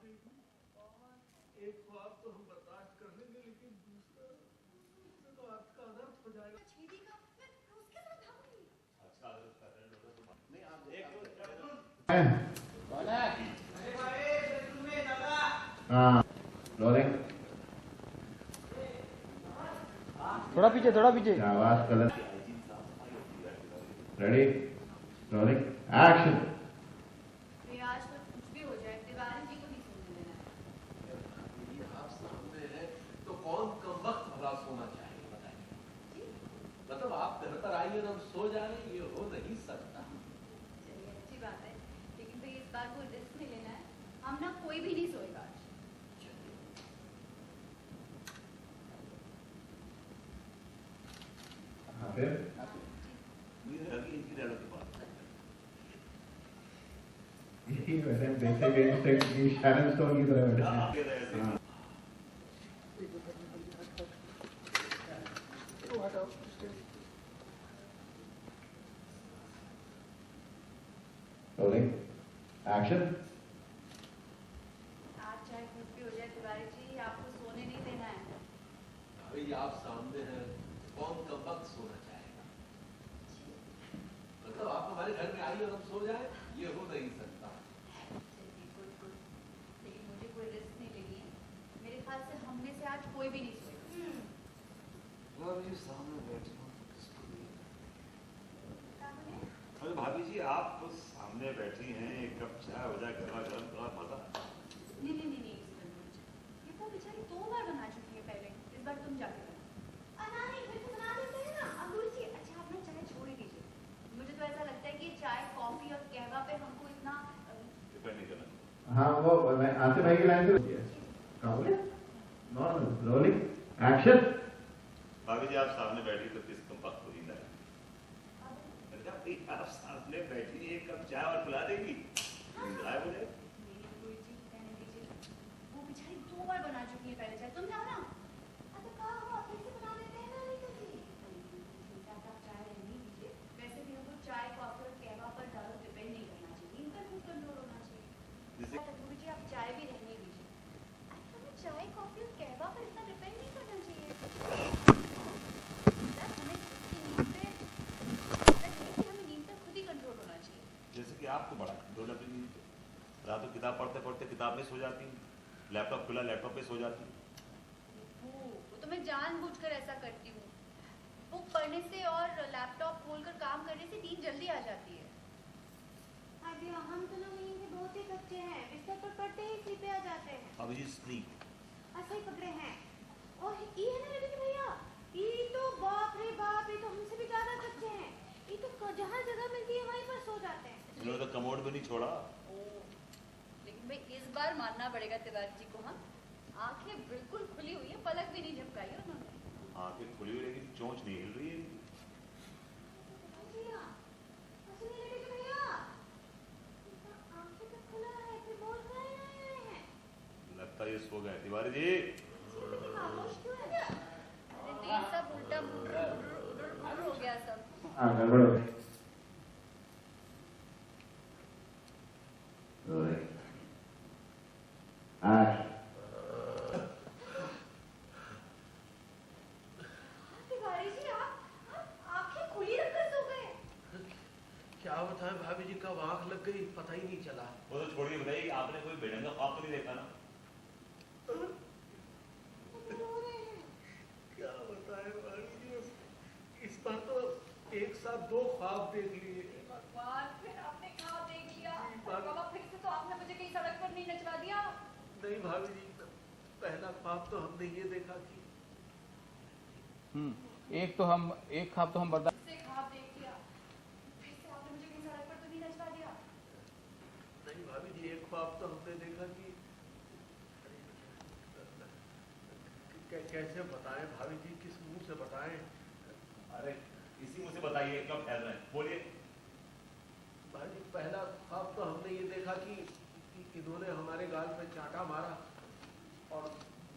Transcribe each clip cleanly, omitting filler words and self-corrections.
एक ख्वाब तो हम बर्दाश्त कर लेंगे, लेकिन दूसरा तो अर्थ का अनर्थ हो जाएगा। छेदी का मैं उसके साथ भागूंगी। अच्छा अनर्थ कर रहे हो तो नहीं आप एक कौन है? अरे भाई बेडरूम में दादा। हाँ रोलिंग। थोड़ा पीछे आवाज गलत। Ready rolling action. आज तो कुछ भी हो जाए तिवारी जी को नहीं सुनने देना है। आप सामने हैं तो कौन कम वक्त भला सोना चाहिए बताइए। मतलब आप घर पर आइए और हम सो जाए, ये हो नहीं सकता। चलिए अच्छी बात है, लेकिन भाई इस बार कोई रिस्क नहीं लेना है। हम ना कोई भी नहीं सोएगा आज। हाँ फिर यही वैसे देखे गए शैरन स्टोन की तरह बैठे हैं। Rolling action. आज चाहे कुछ भी हो जाए तिवारी जी, आपको सोने नहीं देना है। भाई आप सामने हैं, कौन कम वक्त सोना चाहेगा। मतलब आप हमारे घर में आइए और हम सो जाए, ये हो नहीं सकता। चलिए गुड गुड, लेकिन मुझे कोई रिस्क नहीं लेनी है। मेरे ख्याल से हम में से आज कोई भी नहीं सोएगा। भाभी सामने बैठे हो तो किसको नहीं? क्या बोले? अरे भाभी जी आप तो सामने बैठी हैं, एक कप चाय हो जाए गरमा गरम, थोड़ा मजा। नहीं नहीं नहीं नहीं, ये तो बेचारी 2 बार बना चुकी है पहले। इस बार तुम जाके बना। नहीं फिर तो बना देते हैं ना अबूल जी। अच्छा आप ना चाय छोड़ ही दीजिए। मुझे तो ऐसा लगता है कि चाय कॉफी और कहवा पे हमको इतना डिपेंड नहीं करना। हाँ वो मैं आसिफ भाई की लाइन से कहाँ बोले नॉर्मल रोलिंग एक्शन। भाभी जी आप सामने बैठी तो किस कम वक्त को नींद आए? आप सामने बैठी एक कप चाय और पिला देगी, नींद आए मुझे। मेरी अबूल जी कहने दीजिए। वो बेचारी 2 बार बना चुकी है पहले चाय। तुम जाओ ना। अच्छा कहा हो फिर से बना देते हैं ना, नहीं करती। आप चाय रहने दीजिए। वैसे भी हमको चाय कॉफी और कहवा पर ज़्यादा डिपेंड नहीं करना चाहिए। इन पर खूब कंट्रोल होना चाहिए। जिसे अबूल जी आप चाय भी रहने दीजिए। हमें चाय कॉफी और कहवा पर इतना डिपेंड नहीं करना चाहिए। हमें नींद पर खुद ही कंट्रोल होना चाहिए। जैसे कि आपको बड़ा कंट्रोल अपनी नींद पे। रात को किताब पढ़ते पढ़ते किताब में सो जाती हूँ, लैपटॉप खुला लैपटॉप पे सो जाती हूँ। वो तो मैं जानबूझकर ऐसा करती हूँ। बुक पढ़ने से और लैपटॉप खोलकर काम करने से नींद जल्दी आ जाती है। अभी हम तो लोग नींद में बहुत ही कच्चे हैं। बिस्तर पर पड़ते ही स्लीप पे आ जाते हैं। भाभी जी स्लीप ऐसे ही पकड़े हैं। और ये है ना रवि भैया, ये तो बाप रे बाप, ये तो हमसे भी ज्यादा कच्चे हैं। ये तो जहाँ जगह मिलती है वहीं पर सो जाते हैं। इन्होंने तो कमोड भी नहीं छोड़ा। लेकिन भाई इस बार मानना पड़ेगा तिवारी जी को। हाँ आंखें बिल्कुल खुली हुई है, पलक भी नहीं झपकाई है उन्होंने। आंखें खुली हुई लेकिन चोंच नहीं हिल रही है। लगता है ये सो गए तिवारी जी। सब उल्टा हो गया सब। हाँ गड़बड़ हो गई। Rolling action. तिवारी जी आप आंखें खुली रखकर सो गए। क्या बताएं भाभी जी, कब आंख लग गई पता ही नहीं चला। वो तो छोड़िए, बताइए आपने कोई बेढंगा ख्वाब तो नहीं देखा ना? क्या बताएं भाभी जी, इस बार तो एक साथ 2 ख्वाब देख लिए। भगवान फिर आपने ख्वाब देख लिया। बाबा फिर से तो आपने मुझे कहीं सड़क पर नहीं नचवा दिया। नहीं भाभी जी, पहला ख्वाब तो हमने ये देखा कि एक ख्वाब तो हम बर्दाश्त। से ख्वाब देख लिया, फिर से आपने मुझे कहीं सड़क पर तो नहीं नचवा दिया। नहीं भाभी जी, एक ख्वाब तो हमने देखा कि कैसे बताएं भाभी जी, किस मुंह से बताएं। अरे इसी मुझे बताइए कब ठहर रहे हैं, बोलिए। भाई पहला ख्वाब तो हमने ये देखा कि इन्होंने हमारे गाल पे चांटा मारा, और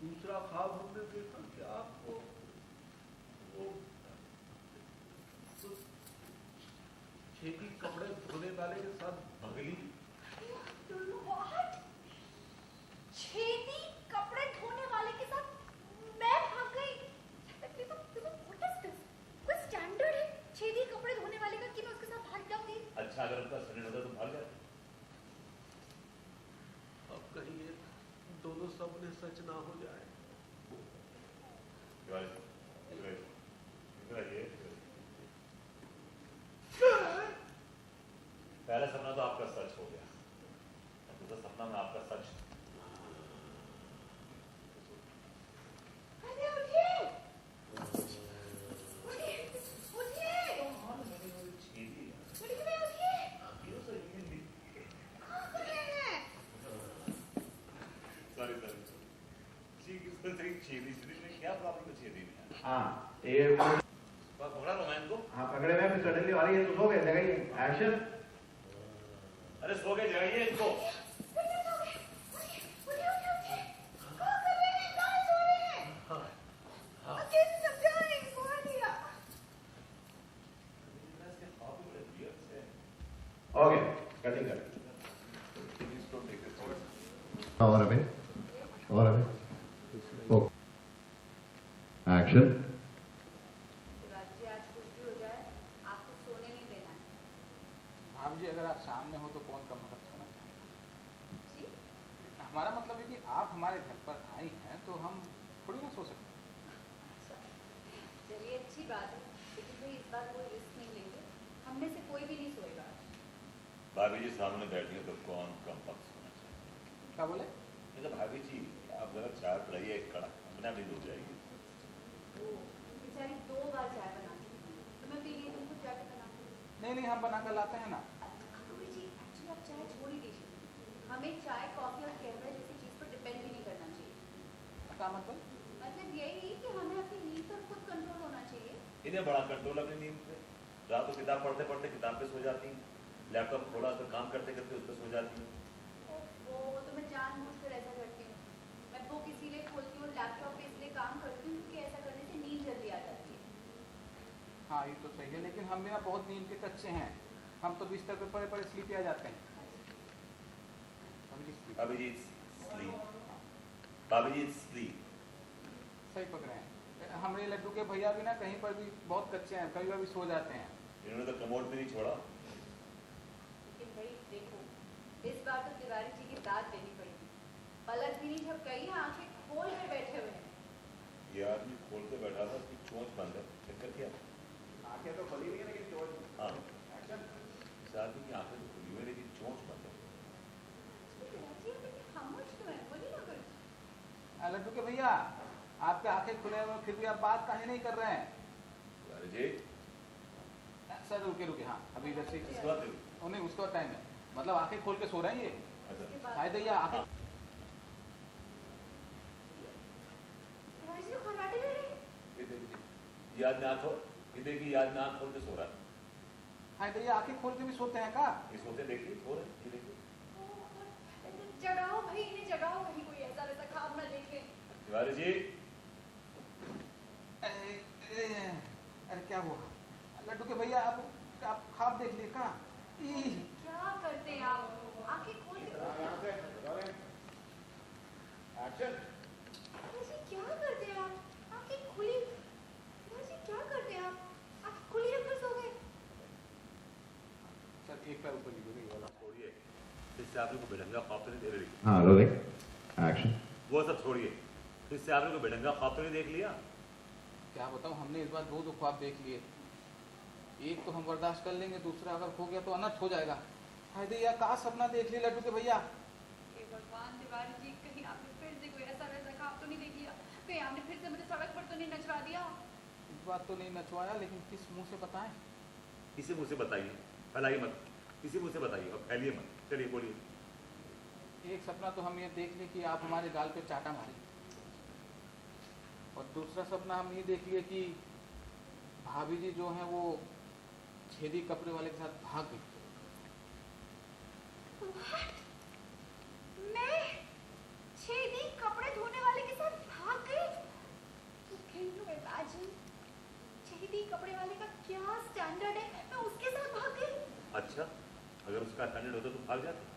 दूसरा ख्वाब हमने देखा कि आपको वो छेदी कपड़े धोने वाले के साथ भगली दोनों सपने सच ना हो जाए। तिवारी जी, इधर आइए, इधर आइए। पहला सपना तो आपका सच हो गया, दूसरा सपना में आपका सच। अरे उठिए, उठिए, उठिए, उठिए, उठिए। कहाँ कर रहे हैं? सॉरी सॉरी जी, किस तरह से छेदी में क्या प्रॉब्लम है छेदी में? हाँ ये पकड़ा लो मैं इनको। हाँ पकड़े हुए फिर सडनली वाली है तो सो गए जगह एक्शन। अरे सो गए, जगाइए इनको। ओके कटिंग कर। और अभी ओके एक्शन। आज कुछ भी हो जाए आपको सोने नहीं देना है। आप जी अगर आप सामने हो तो कौन कम मतलब सुना। जी? हमारा मतलब है कि आप हमारे घर पर आई हैं तो हम थोड़ी ना सो सकते। चलिए अच्छी बात है, लेकिन भाई इस बार कोई रिस्क नहीं लेंगे, हम में से कोई भी नहीं सोएगा। भाभी जी सामने बैठी है तो कौन कम वक्त सोना चाहिए? क्या बोले? मतलब भाभी जी आप जरा चाय पिलाइए, एक कड़ा अपने आप नींद हो जाएगी। वो बेचारी 2 बार चाय बनाती है, तो मैं पी लिए तुमको जाके बना दूँ। नहीं हम बना कर लाते हैं ना। कपूरी जी एक्चुअली आप चाय छोड़ ही दीजिए, हमें चाय कॉफी और कैफे जैसी चीज़ पर डिपेंड भी नहीं करना चाहिए। क्या मतलब? मतलब यही कि हमें अपनी नींद पर खुद कंट्रोल होना चाहिए। इन्हें बड़ा कंट्रोल अपनी नींद पे। रात को किताब पढ़ते पढ़ते किताब पे सो जाती हैं, लैपटॉप थोड़ा सा काम करते करते उस पर सो जाती हैं। वो तो मैं जानबूझकर ऐसा करती हूँ, मैं बुक इसीलिए खोलती हूँ, लैपटॉप पे इसलिए काम करती हूँ क्योंकि ऐसा करने से नींद जल्दी आ जाती है। हाँ ये तो सही है, लेकिन हम भी ना बहुत नींद के कच्चे हैं। हम तो बिस्तर पे पड़े पड़े स्लीप आ जाते हैं। भाभी जी स्लीप, भाभी जी स्लीप। सही पकड़े हैं। हमारे लड्डू के भैया भी ना कहीं पर भी बहुत कच्चे हैं, कभी कभी सो जाते हैं। इन्होंने तो कमोड में नहीं छोड़ा। लेकिन भाई देखो, इस बार तो तिवारी जी की दाद देनी पड़ेगी। पलक भी नहीं झपकाई है, आंखें खोल कर बैठे हुए हैं। ये आदमी खोल के बैठा था, उसकी चोंच बंद है, चक्कर क्या? आंखें तो खुली हुई है लेकिन चोट। हाँ, इस आदमी की आंखें तो खुली हुई है लेकिन चोंच बंद है। तिवारी जी खामोश क्यों है, बोलिए ना कुछ। लड्डू के भैया आपके आंखें खुले हुए फिर भी आप बात काहे नहीं कर रहे हैं? अरे जी सर रुके हाँ अभी इधर से इसके बाद नहीं उसका टाइम है, मतलब आंखें खोल के सो रहे हैं ये। अच्छा उसके बाद शायद ये आंखें तिवारी जी तो खर्राटे ले रहे हैं। ये देखिए, याद में आंख ये देखिए, याद में आंख खोल के सो रहा है। हाँ तो ये आंखें खोल के भी सोते हैं का? ये सोते देखिए, सो रहे हैं, ये देखिए। जगाओ भाई, इन्हें जगाओ, कहीं कोई ऐसा वैसा ख्वाब ना देखे। तिवारी जी अरे क्या हुआ लड्डू के भैया? आप ख्वाब देख लिए का? क्या करते हैं आप, आंखें खोल के। एक्शन। तिवारी जी क्या करते हैं आप, आंखें खुली। तिवारी जी क्या करते हैं आप, आंखें खुली रखकर सो गए। सर एक पैर ऊपर लीजिए ये वाला। छोड़िए, इससे आप लोग को बेढंगा ख्वाब तो नहीं दे रही। हाँ रोलिंग एक्शन। वो सब छोड़िए, इससे आप लोग को बेढंगा ख्वाब तो नहीं देख लिया? क्या बताऊं, हमने इस बार दो ख्वाब देख लिए। एक तो हम बर्दाश्त कर लेंगे, दूसरा अगर हो गया तो अनर्थ हो जाएगा। हाय या का सपना देख लिए लड्डू के भैया? हे भगवान तिवारी जी, कहीं आपने फिर से कोई ऐसा वैसा ख्वाब तो नहीं देख लिया, कहीं आपने फिर से मुझे सड़क पर तो नहीं नचवा दिया। इस बात तो नहीं नचवाया, लेकिन किस मुंह से बताएं? इसी मुंह से बताइए, फैलाइए मत, इसी मुंह से बताइए और फैलिए मत। चलिए बोलिए। एक सपना तो हम ये देख लिए कि आप हमारे गाल पे चाटा मारे, और दूसरा सपना हम ये देख लिए कि भाभी जी जो हैं वो छेदी कपड़े वाले के साथ भाग गई। मैं छेदी कपड़े धोने वाले के साथ भाग गई? Can you imagine? छेदी कपड़े वाले का क्या स्टैंडर्ड है, मैं उसके साथ भाग गई। अच्छा, अगर उसका स्टैंडर्ड होता तो भाग जाते।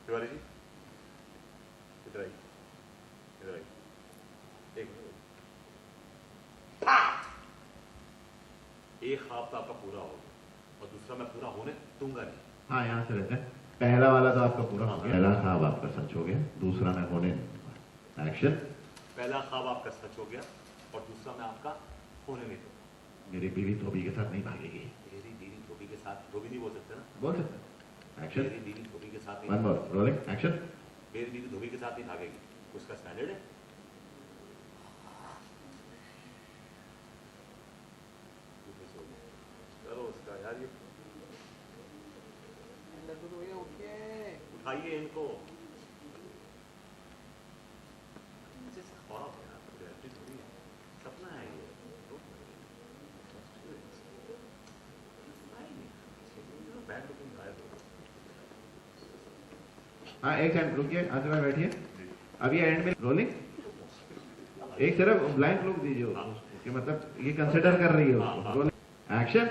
तिवारी जी इधर आइए, इधर आइए, एक मिनट। एक ख्वाब तो आपका पूरा हो गया और दूसरा मैं पूरा होने दूंगा नहीं। हाँ, यहाँ से रहते हैं। पहला वाला तो आपका पूरा हो गया, पहला ख्वाब आपका सच हो गया, दूसरा मैं होने दूंगा। एक्शन। पहला ख्वाब आपका सच हो गया और दूसरा मैं आपका होने नहीं दूंगा। मेरी बीवी धोबी के साथ नहीं भागेगी। मेरी बीवी धोबी के साथ, धोबी नहीं बोल सकते ना, बोल सकते हैं। एक्शन। मेरी बीवी धोबी के साथ वन नहीं, मोर, रोलिंग, एक्शन। मेरी बीवी धोबी के साथ नहीं भागेगी, उसका स्टैंडर्ड है। करो उसका यार, ये लड्डू तो भैया उठिए। उठाइए इनको। ख्वाब है यार, reality थोड़ी है, सपना है ये। बैड लुकिंग गायब हो गया। हाँ, एक सेकंड रुकिए, आसिफ भाई बैठिए। अब ये एंड में रोलिंग, एक सिर्फ ब्लैंक लुक दीजिए उसको, कि मतलब ये कंसिडर कर रही है उसको। Rolling, action.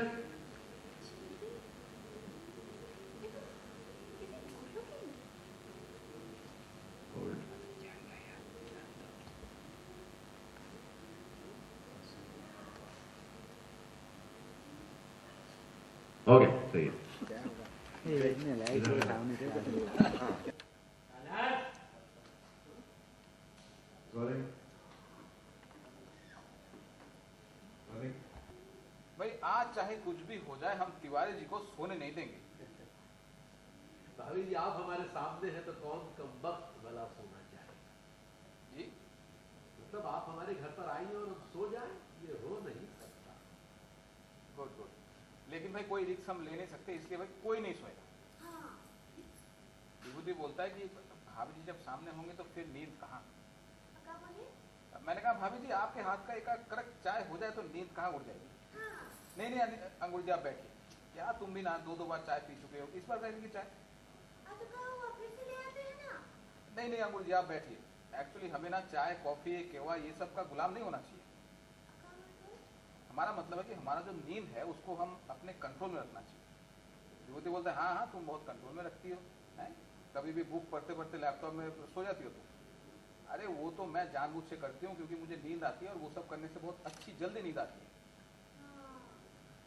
ओके, सही है। Rolling, rolling. भाई आज चाहे कुछ भी हो जाए, हम तिवारी जी को सोने नहीं देंगे। भाभी जी आप हमारे सामने हैं तो कौन कमबख्त भला सोना चाहे। जी मतलब आप हमारे घर पर आइए और सो जाएं, ये हो नहीं सकता। गुड गुड, लेकिन भाई कोई रिस्क हम ले नहीं सकते, इसलिए भाई कोई नहीं सोएगा। विभूति बोलता है कि भाभी जी जब सामने होंगे तो फिर नींद कहाँ। अब मैंने कहा भाभी जी आपके हाथ का एक कड़क चाय हो जाए तो नींद कहाँ उड़ जाएगी। नहीं नहीं अंगूर जी आप बैठिए, क्या तुम भी ना दो बार चाय पी चुके हो, इस बार बैठेंगे चाय। नहीं नहीं अंगूर जी आप बैठिए, एक्चुअली हमें ना चाय कॉफी केवा ये सब का गुलाम नहीं होना चाहिए। हमारा मतलब है कि हमारा जो नींद है उसको हम अपने कंट्रोल में रखना चाहिए। विभूति बोलते हैं हाँ हाँ तुम बहुत कंट्रोल में रखती हो, हैं कभी भी बुक पढ़ते पढ़ते लैपटॉप में सो जाती हो तुम। अरे वो तो मैं जानबूझ से करती हूँ क्योंकि मुझे नींद आती है और वो सब करने से बहुत अच्छी जल्दी नींद आती है।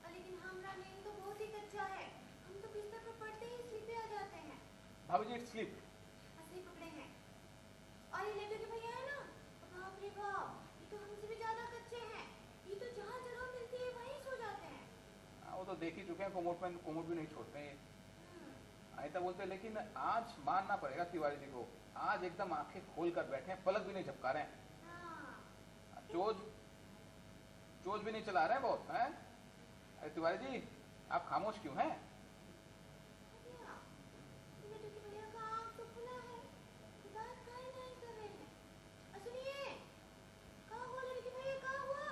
लेकिन हमारा नींद तो बहुत ही कच्चा है, हम तो बिस्तर पर पड़ते ही स्लीप पे आ जाते हैं। भाभी जी स्लीप असली पकड़े हैं और ये लड्डू के भैया है ना, बाप रे बाप, ये तो हमसे भी ज्यादा कच्चे हैं। ये तो जहाँ जगह मिलती है वहीं सो जाते हैं। वो तो देख ही चुके हैं, कोमोड भी नहीं छोड़ते हैं ये। अनिता बोलते हैं लेकिन आज मानना पड़ेगा तिवारी जी को, आज एकदम आंखें खोल कर बैठे हैं, पलक भी नहीं झपका रहे हैं, चोज भी नहीं चला रहे हैं बहुत हैं। अरे तिवारी जी आप खामोश क्यों हैं। लड्डू के भैया का आँख तो खुला है, बात काहे नहीं कर रहे हैं। सुनिए, कहाँ हुआ लड्डू के भैया, कहाँ हुआ?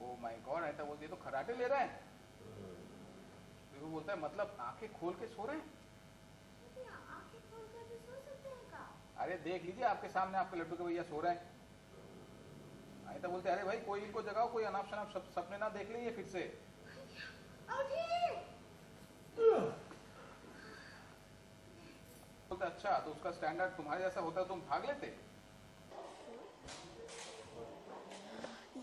ओ माय गॉड, अनिता बोलती है तो खराटे ले रहे हैं। वो बोलता है मतलब आंखें खोल के सो रहे हैं। आँखें खोल कर भी सो सकते हैं का? अरे देख लीजिए आपके सामने आपके लड्डू के भैया सो रहे हैं। अनिता बोलते अरे भाई कोई इनको जगाओ, कोई अनाप शनाप सपने ना देख लीजिए फिर से। बोलते अच्छा तो उसका स्टैंडर्ड तुम्हारे जैसा होता तुम भाग लेते।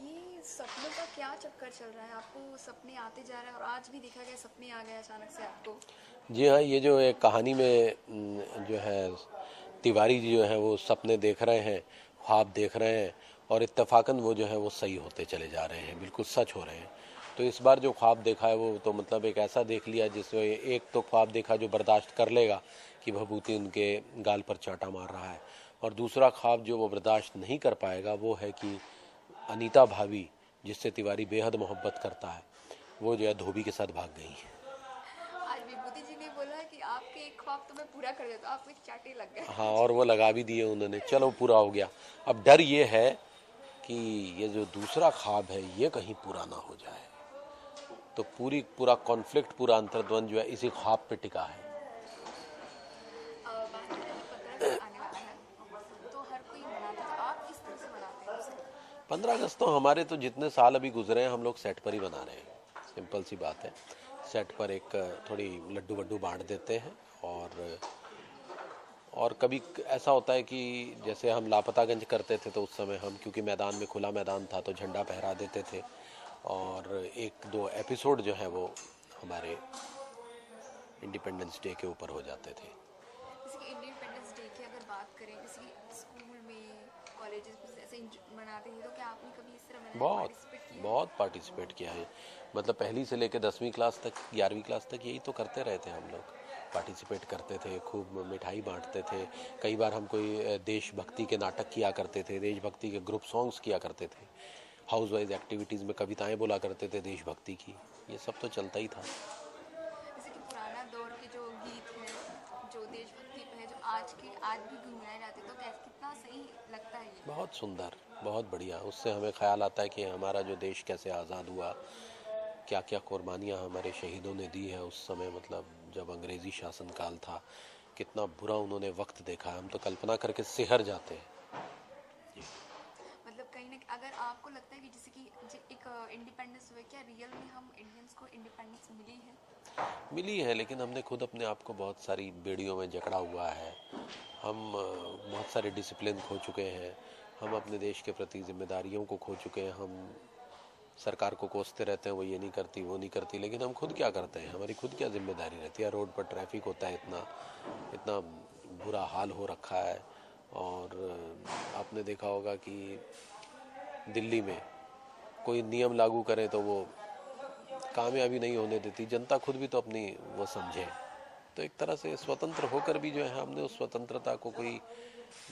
ये सपनों का क्या चक्कर चल रहा है, आपको सपने आते जा रहे हैं और आज भी देखा गया सपने आ गए अचानक से आपको। जी हाँ, ये जो एक कहानी में जो है तिवारी जी जो है वो सपने देख रहे हैं, ख्वाब देख रहे हैं और इत्तेफाकन वो जो है वो सही होते चले जा रहे हैं, बिल्कुल सच हो रहे हैं। तो इस बार जो ख्वाब देखा है वो तो मतलब एक ऐसा देख लिया जिसमें एक तो ख्वाब देखा जो बर्दाश्त कर लेगा कि भभूति उनके गाल पर चांटा मार रहा है, और दूसरा ख्वाब जो वो बर्दाश्त नहीं कर पाएगा वो है कि अनीता भाभी जिससे तिवारी बेहद मोहब्बत करता है वो जो है धोबी के साथ भाग गई। आज विभूति जी ने बोला है कि आपके एक ख्वाब तो मैं पूरा कर देता हूँ, आपको एक चाटे लग गए। हाँ, और वो लगा भी दिए उन्होंने, चलो पूरा हो गया। अब डर ये है कि ये जो दूसरा ख्वाब है ये कहीं पूरा ना हो जाए, तो पूरा कॉन्फ्लिक्ट, पूरा अंतर्द्वंद जो है इसी ख्वाब पे टिका है। बात करें तो 15 अगस्त आने वाला है तो हर कोई मनाता है, तो आप किस तरह से मनाते हैं उसे? 15 अगस्त तो हमारे तो जितने साल अभी गुजरे हैं हम लोग सेट पर ही बना रहे हैं, सिंपल सी बात है। सेट पर एक थोड़ी लड्डू वड्डू बांट देते हैं और और कभी ऐसा होता है कि जैसे हम लापतागंज करते थे तो उस समय हम, क्योंकि मैदान में खुला मैदान था, तो झंडा फहरा देते थे और एक दो एपिसोड जो है वो हमारे इंडिपेंडेंस डे के ऊपर हो जाते थे। जैसे कि इंडिपेंडेंस डे की अगर बात करें, जैसे कि स्कूल में कॉलेजेस में ऐसे मनाते हैं, तो क्या आपने कभी इस तरह मनाया, बहुत पार्टिसिपेट किया? बहुत पार्टिसिपेट किया है। मतलब पहली से लेकर 10वीं क्लास तक, 11वीं क्लास तक यही तो करते रहे थे हम लोग। पार्टिसिपेट करते थे, खूब मिठाई बांटते थे। कई बार हम कोई देशभक्ति के नाटक किया करते थे, देशभक्ति के ग्रुप सॉन्ग्स किया करते थे, हाउस वाइज एक्टिविटीज़ में कविताएं बोला करते थे देशभक्ति की। ये सब तो चलता ही था। जैसे कि पुराना दौर के जो गीत हैं, जो देशभक्ति पे है, जो आज भी गुनगुनाए जाते, तो कैसे, कितना सही लगता है ये? बहुत सुंदर, बहुत बढ़िया। उससे हमें ख्याल आता है कि हमारा जो देश कैसे आज़ाद हुआ, क्या क्या कुर्बानियाँ हमारे शहीदों ने दी है उस समय। मतलब जब अंग्रेज़ी शासनकाल था, कितना बुरा उन्होंने वक्त देखा है, हम तो कल्पना करके सिहर जाते हैं। मतलब कहीं ना, अगर आपको लगता है कि जैसे कि एक इंडिपेंडेंस हुआ, क्या रियल में हम इंडियंस को इंडिपेंडेंस मिली है? मिली है, लेकिन हमने खुद अपने आप को बहुत सारी बेड़ियों में जकड़ा हुआ है। हम बहुत सारे डिसिप्लिन खो चुके हैं। हम अपने देश के प्रति जिम्मेदारियों को खो चुके हैं। हम सरकार को कोसते रहते हैं, वो ये नहीं करती, वो नहीं करती, लेकिन हम खुद क्या करते हैं? हमारी खुद क्या जिम्मेदारी रहती है? रोड पर ट्रैफिक होता है, इतना इतना बुरा हाल हो रखा है। और आपने देखा होगा कि दिल्ली में कोई नियम लागू करे तो वो कामयाबी नहीं होने देती। जनता खुद भी तो अपनी वो समझे। तो एक तरह से स्वतंत्र होकर भी जो है, हमने उस स्वतंत्रता को कोई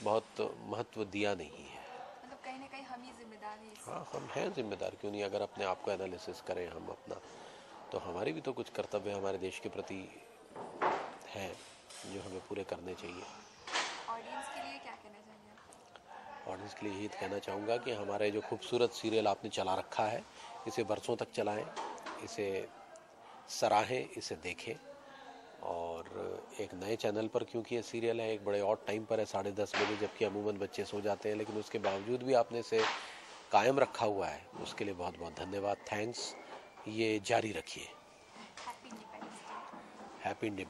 बहुत महत्व दिया नहीं है। मतलब कहीं ना कहीं हम ही जिम्मेदार हैं इससे। हाँ, हम हैं जिम्मेदार, क्यों नहीं? अगर अपने आप को एनालिसिस करें हम अपना, तो हमारे भी तो कुछ कर्तव्य हमारे देश के प्रति हैं जो हमें पूरे करने चाहिए। ऑडियंस के लिए क्या कहना चाहिए आप? ऑडियंस के लिए यही कहना चाहूँगा कि हमारे जो खूबसूरत सीरियल आपने चला रखा है, इसे बरसों तक चलाएं, इसे सराहें, इसे देखें। और एक नए चैनल पर, क्योंकि ये सीरियल है, एक बड़े ऑड टाइम पर है, 10:30 बजे, जबकि अमूमन बच्चे सो जाते हैं, लेकिन उसके बावजूद भी आपने इसे कायम रखा हुआ है, उसके लिए बहुत बहुत धन्यवाद। थैंक्स। ये जारी रखिए। Happy independence day. हैप्पी